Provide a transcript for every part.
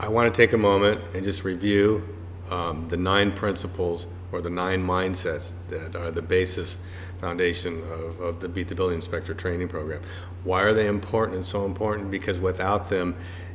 I want to take a moment and just review the 9 principles or the 9 mindsets that are the basis foundation of the Beat the Building Inspector training program. Why are they important and so important? Because without them,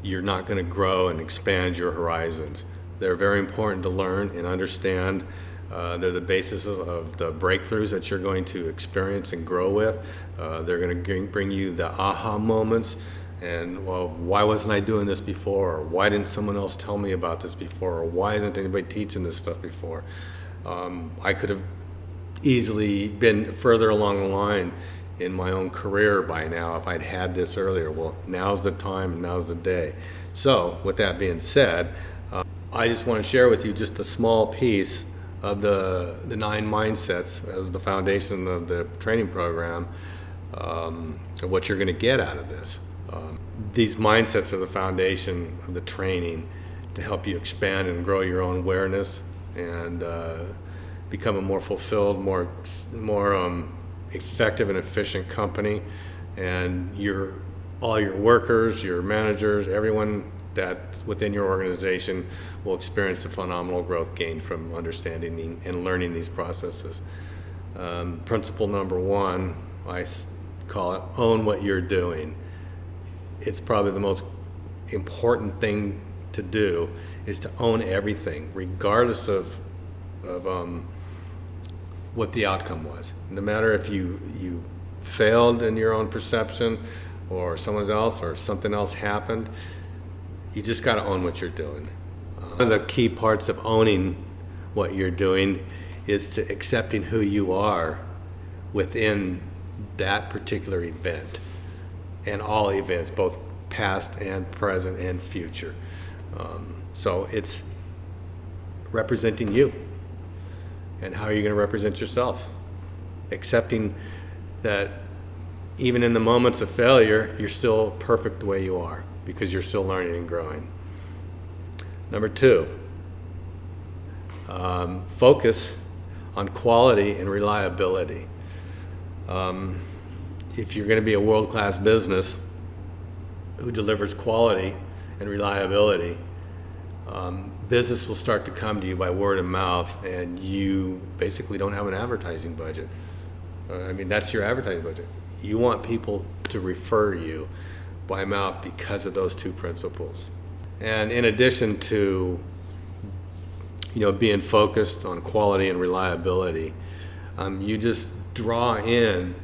you're not going to grow and expand your horizons. They're very important to learn and understand. They're the basis of the breakthroughs that you're going to experience and grow with. They're going to bring you the aha moments and, well, why wasn't I doing this before? Or why didn't someone else tell me about this before? Or why isn't anybody teaching this stuff before? I could have easily been further along the line in my own career by now if I'd had this earlier. Well, now's the time and now's the day. So with that being said, I just want to share with you just a small piece of the 9 mindsets as the foundation of the training program, of what you're going to get out of this. These mindsets are the foundation of the training to help you expand and grow your own awareness and become a more fulfilled, more effective and efficient company. And all your workers, your managers, everyone that's within your organization will experience the phenomenal growth gained from understanding and learning these processes. Principle number 1, I call it own what you're doing. It's probably the most important thing to do is to own everything, regardless of what the outcome was. No matter if you failed in your own perception or someone else or something else happened, you just got to own what you're doing. One of the key parts of owning what you're doing is to accepting who you are within that particular event and all events, both past and present and future. So it's representing you. And how are you going to represent yourself? Accepting that even in the moments of failure, you're still perfect the way you are because you're still learning and growing. Number 2, focus on quality and reliability. If you're going to be a world-class business who delivers quality and reliability, business will start to come to you by word of mouth, and you basically don't have an advertising budget. That's your advertising budget. You want people to refer you by mouth because of those 2 principles. And in addition to being focused on quality and reliability, you just draw in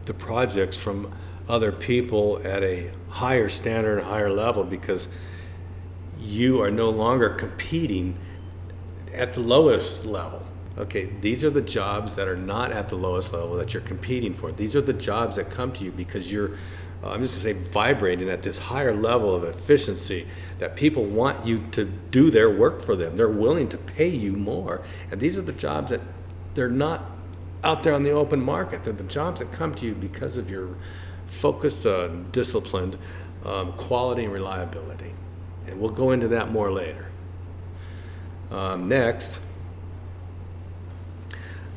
the projects from other people at a higher standard, a higher level, because you are no longer competing at the lowest level. Okay, these are the jobs that are not at the lowest level that you're competing for. These are the jobs that come to you because you're, I'm just going to say, vibrating at this higher level of efficiency that people want you to do their work for them. They're willing to pay you more. And these are the jobs that they're not out there on the open market. They're the jobs that come to you because of your focused, disciplined quality and reliability. And we'll go into that more later. Next,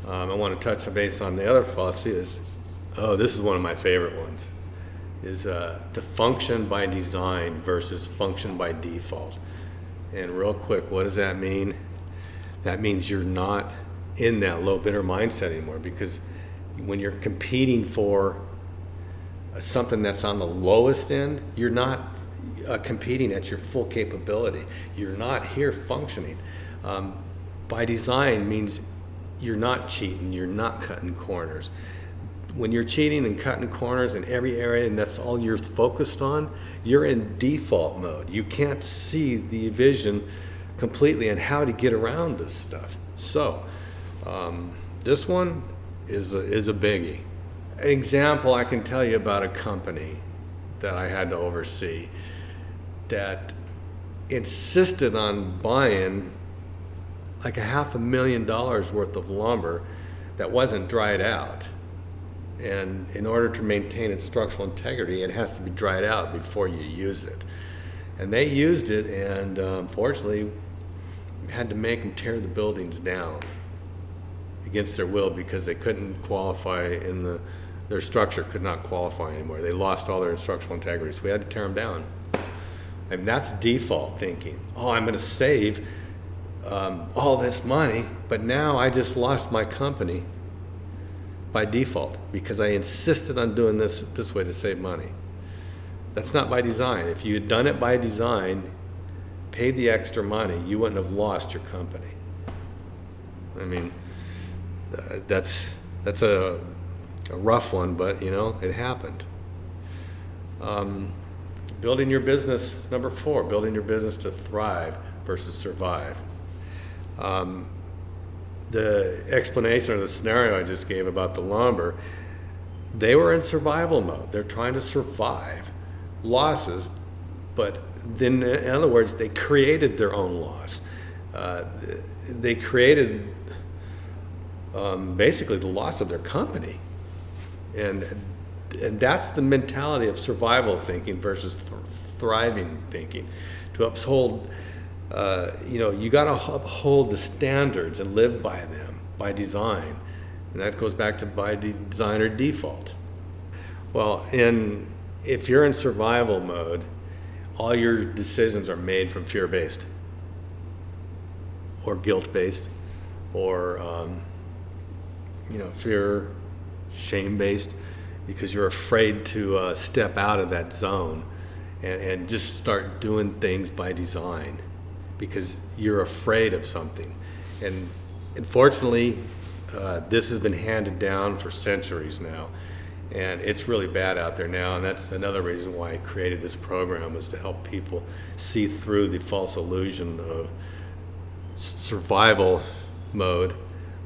I want to touch base on the other philosophy this is one of my favorite ones, is to function by design versus function by default. And real quick, what does that mean? That means you're not in that low bidder mindset anymore, because when you're competing for something that's on the lowest end, you're not competing at your full capability. You're not here functioning. By design means you're not cheating, you're not cutting corners. When you're cheating and cutting corners in every area and that's all you're focused on, you're in default mode. You can't see the vision completely and how to get around this stuff. So this one is a biggie. An example I can tell you about a company that I had to oversee that insisted on buying like $500,000 worth of lumber that wasn't dried out. And in order to maintain its structural integrity, it has to be dried out before you use it. And they used it, and unfortunately, had to make them tear the buildings down against their will because they couldn't qualify their structure could not qualify anymore. They lost all their structural integrity, so we had to tear them down. I mean, that's default thinking. Oh, I'm going to save all this money, but now I just lost my company by default because I insisted on doing this way to save money. That's not by design. If you had done it by design, paid the extra money, you wouldn't have lost your company. I mean, that's a rough one, but it happened. Building your business, number 4, building your business to thrive versus survive. The explanation or the scenario I just gave about the lumber, they were in survival mode. They're trying to survive losses, but then, in other words, they created their own loss. They created basically the loss of their company. And that's the mentality of survival thinking versus thriving thinking. To uphold, you got to uphold the standards and live by them by design. And that goes back to by design or default. Well, if you're in survival mode, all your decisions are made from fear-based or guilt-based or, fear, shame-based, because you're afraid to step out of that zone and just start doing things by design because you're afraid of something. And unfortunately, this has been handed down for centuries now. And it's really bad out there now, and that's another reason why I created this program, was to help people see through the false illusion of survival mode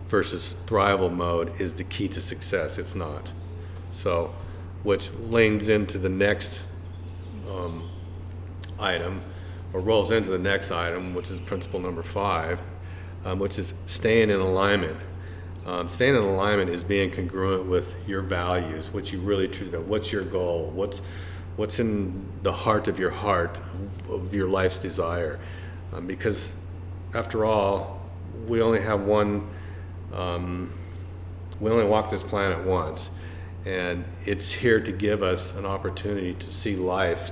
versus thrival mode is the key to success. It's not. So, which leans into the next item, or rolls into the next item, which is principle number 5, which is staying in alignment. Staying in alignment is being congruent with your values, what you really truly know. What's your goal? What's in the heart of your life's desire? Because after all, we only have one. We only walk this planet once, and it's here to give us an opportunity to see life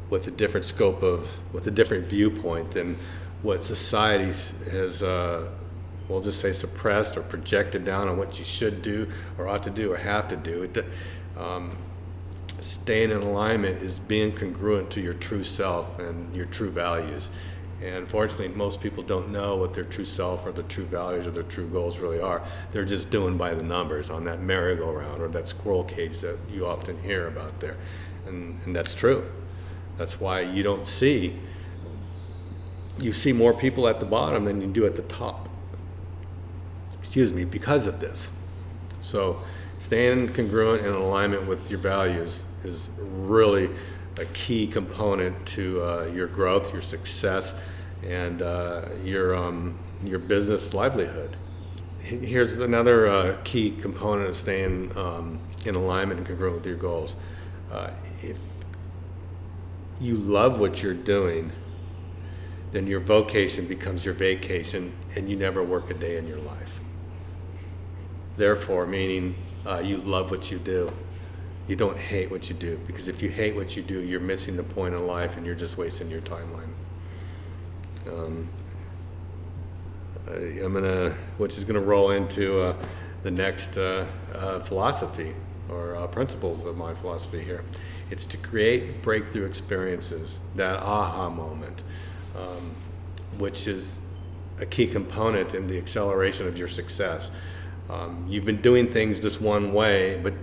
with a different with a different viewpoint than what society has. We'll just say suppressed or projected down on what you should do or ought to do or have to do. Staying in alignment is being congruent to your true self and your true values. And unfortunately, most people don't know what their true self or their true values or their true goals really are. They're just doing by the numbers on that merry-go-round or that squirrel cage that you often hear about there. And that's true. That's why you see more people at the bottom than you do at the top. Because of this. So staying congruent and in alignment with your values is really a key component to your growth, your success, and your business livelihood. Here's another key component of staying in alignment and congruent with your goals. If you love what you're doing, then your vocation becomes your vacation, and you never work a day in your life. Therefore, meaning you love what you do. You don't hate what you do, because if you hate what you do, you're missing the point in life and you're just wasting your timeline. Which is gonna roll into the next philosophy or principles of my philosophy here. It's to create breakthrough experiences, that aha moment, which is a key component in the acceleration of your success. You've been doing things this one way, but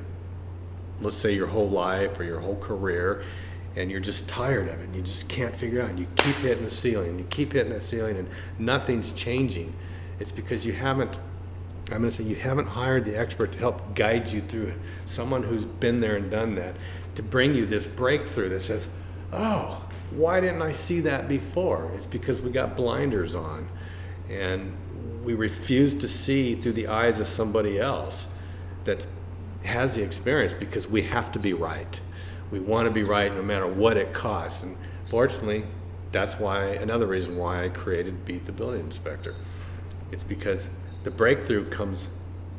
let's say your whole life or your whole career, and you're just tired of it, and you just can't figure out, and you keep hitting the ceiling, and you keep hitting that ceiling, and nothing's changing. It's because you haven't hired the expert to help guide you through, someone who's been there and done that, to bring you this breakthrough that says, oh, why didn't I see that before? It's because we got blinders on, and we refuse to see through the eyes of somebody else that has the experience, because we have to be right. We want to be right no matter what it costs. And fortunately, that's another reason why I created Beat the Building Inspector. It's because the breakthrough comes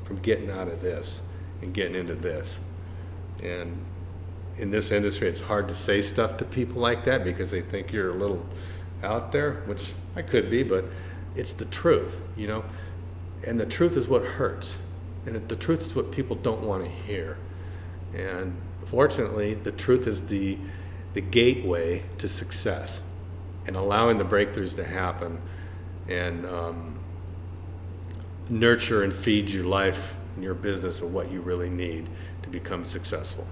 from getting out of this and getting into this. And in this industry, it's hard to say stuff to people like that because they think you're a little out there, which I could be, but it's the truth, you know? And the truth is what hurts. And the truth is what people don't want to hear. And fortunately, the truth is the gateway to success and allowing the breakthroughs to happen and nurture and feed your life and your business of what you really need to become successful.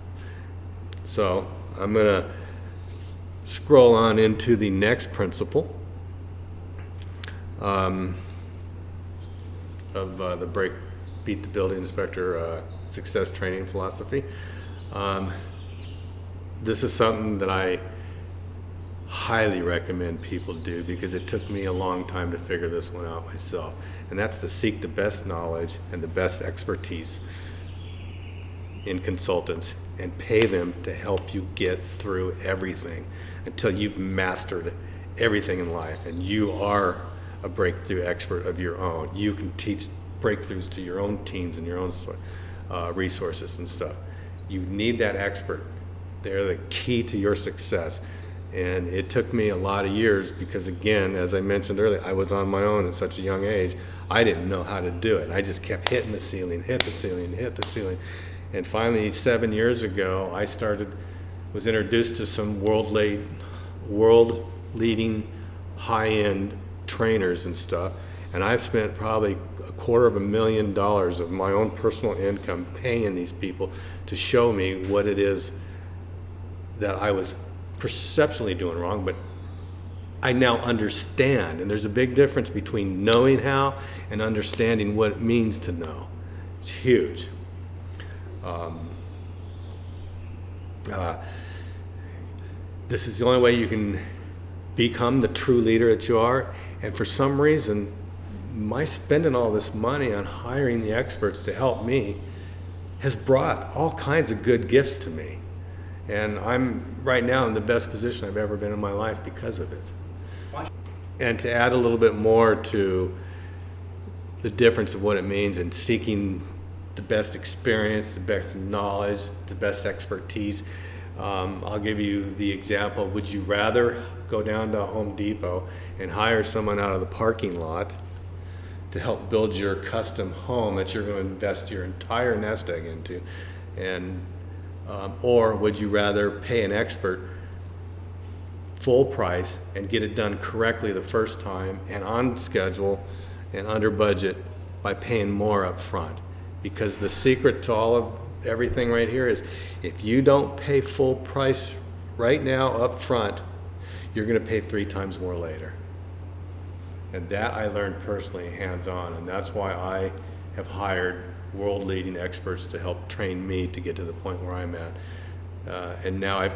So I'm going to scroll on into the next principle of the Beat the Building Inspector success training philosophy. This is something that I highly recommend people do because it took me a long time to figure this one out myself. And that's to seek the best knowledge and the best expertise in consultants and pay them to help you get through everything until you've mastered everything in life and you are a breakthrough expert of your own. You can teach breakthroughs to your own teams and your own resources and stuff. You need that expert. They're the key to your success. And it took me a lot of years because, again, as I mentioned earlier, I was on my own at such a young age. I didn't know how to do it. I just kept hitting the ceiling, hit the ceiling, hit the ceiling. And finally, 7 years ago, I was introduced to some world-leading, high-end trainers and stuff. And I've spent probably $250,000 of my own personal income paying these people to show me what it is that I was perceptually doing wrong, but I now understand. And there's a big difference between knowing how and understanding what it means to know. It's huge. This is the only way you can become the true leader that you are. And for some reason, my spending all this money on hiring the experts to help me has brought all kinds of good gifts to me. And I'm right now in the best position I've ever been in my life because of it. And to add a little bit more to the difference of what it means in seeking the best experience, the best knowledge, the best expertise, I'll give you the example of, would you rather go down to Home Depot and hire someone out of the parking lot to help build your custom home that you're going to invest your entire nest egg into, and or would you rather pay an expert full price and get it done correctly the first time and on schedule and under budget by paying more up front? Because the secret to all of everything right here is, if you don't pay full price right now up front, you're going to pay 3 times more later. And that I learned personally, hands-on, and that's why I have hired world-leading experts to help train me to get to the point where I'm at. And now I've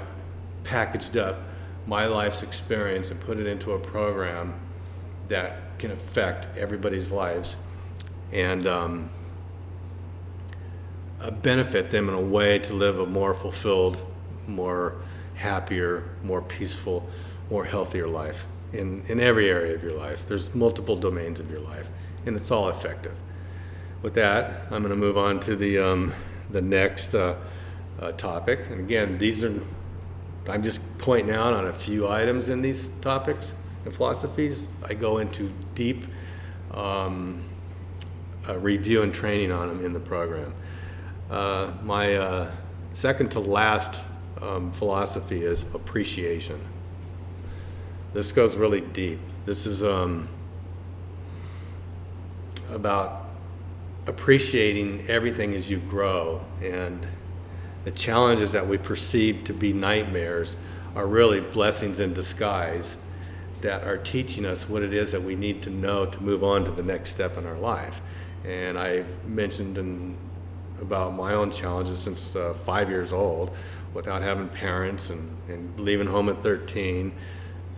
packaged up my life's experience and put it into a program that can affect everybody's lives and benefit them in a way to live a more fulfilled, more happier, more peaceful, more healthier life in every area of your life. There's multiple domains of your life, and it's all effective. With that, I'm going to move on to the next topic. And again, I'm just pointing out on a few items in these topics and philosophies. I go into deep review and training on them in the program. My second to last philosophy is appreciation. This goes really deep. This is about appreciating everything as you grow, and the challenges that we perceive to be nightmares are really blessings in disguise that are teaching us what it is that we need to know to move on to the next step in our life. And I've mentioned about my own challenges since 5 years old without having parents and leaving home at 13,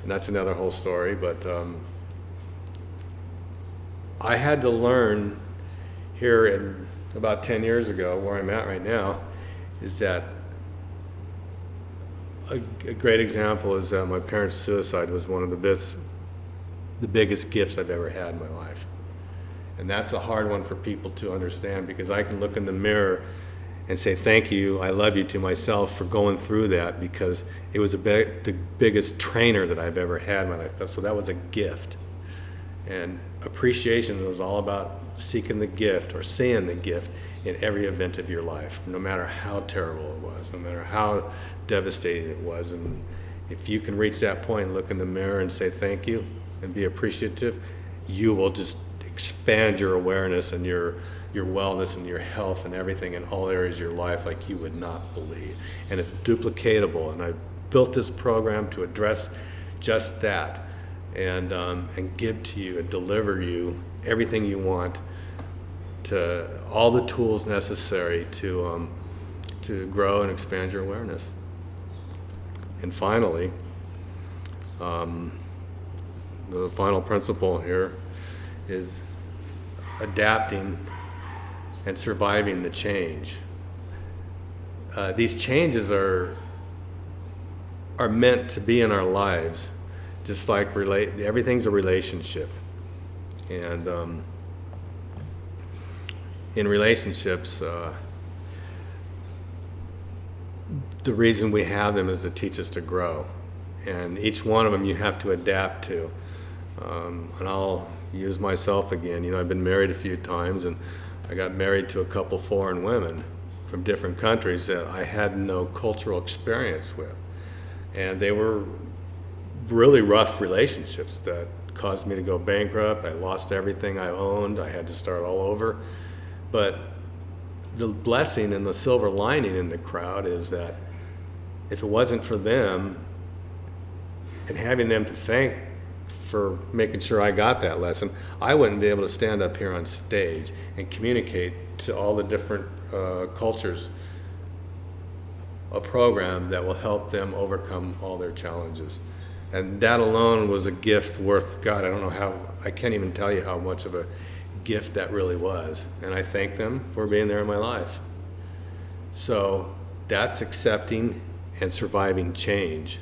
and that's another whole story. But I had to learn here about 10 years ago, where I'm at right now, is that a great example is that my parents' suicide was one of the biggest gifts I've ever had in my life. And that's a hard one for people to understand, because I can look in the mirror and say thank you, I love you to myself for going through that, because it was the biggest trainer that I've ever had in my life. So that was a gift. And appreciation was all about seeking the gift or seeing the gift in every event of your life, no matter how terrible it was, no matter how devastating it was. And if you can reach that point and look in the mirror and say thank you and be appreciative, you will just expand your awareness and your wellness and your health and everything in all areas of your life like you would not believe. And it's duplicatable, and I built this program to address just that, and give to you and deliver you everything you want, to all the tools necessary to grow and expand your awareness. And finally, the final principle here is adapting and surviving the change. These changes are meant to be in our lives, just like everything's a relationship. And in relationships, the reason we have them is to teach us to grow. And each one of them you have to adapt to. And I'll use myself again. You know, I've been married a few times, and I got married to a couple foreign women from different countries that I had no cultural experience with. And they were really rough relationships that caused me to go bankrupt. I lost everything I owned. I had to start all over. But the blessing and the silver lining in the crowd is that if it wasn't for them and having them to thank for making sure I got that lesson, I wouldn't be able to stand up here on stage and communicate to all the different cultures a program that will help them overcome all their challenges. And that alone was a gift worth, God, I can't even tell you how much of a gift that really was. And I thank them for being there in my life. So that's accepting and surviving change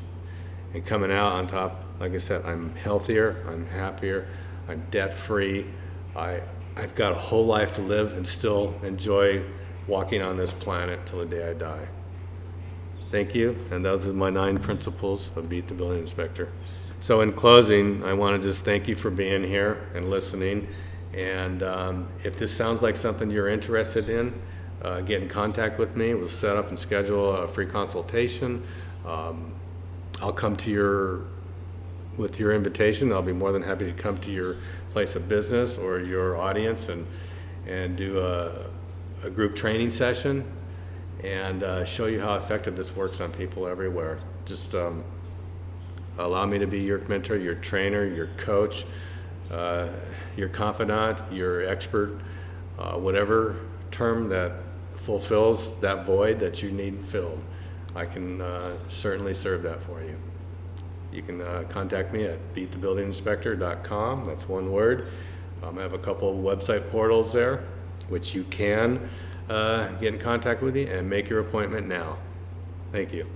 and coming out on top. Like I said, I'm healthier, I'm happier, I'm debt-free. I've got a whole life to live and still enjoy walking on this planet till the day I die. Thank you, and those are my 9 principles of Beat the Building Inspector. So in closing, I want to just thank you for being here and listening. And if this sounds like something you're interested in, get in contact with me. We'll set up and schedule a free consultation. I'll come to with your invitation. I'll be more than happy to come to your place of business or your audience and do a group training session and show you how effective this works on people everywhere. Just allow me to be your mentor, your trainer, your coach, your confidant, your expert, whatever term that fulfills that void that you need filled. I can certainly serve that for you. You can contact me at beatthebuildinginspector.com. That's one word. I have a couple of website portals there, which you can get in contact with me and make your appointment now. Thank you.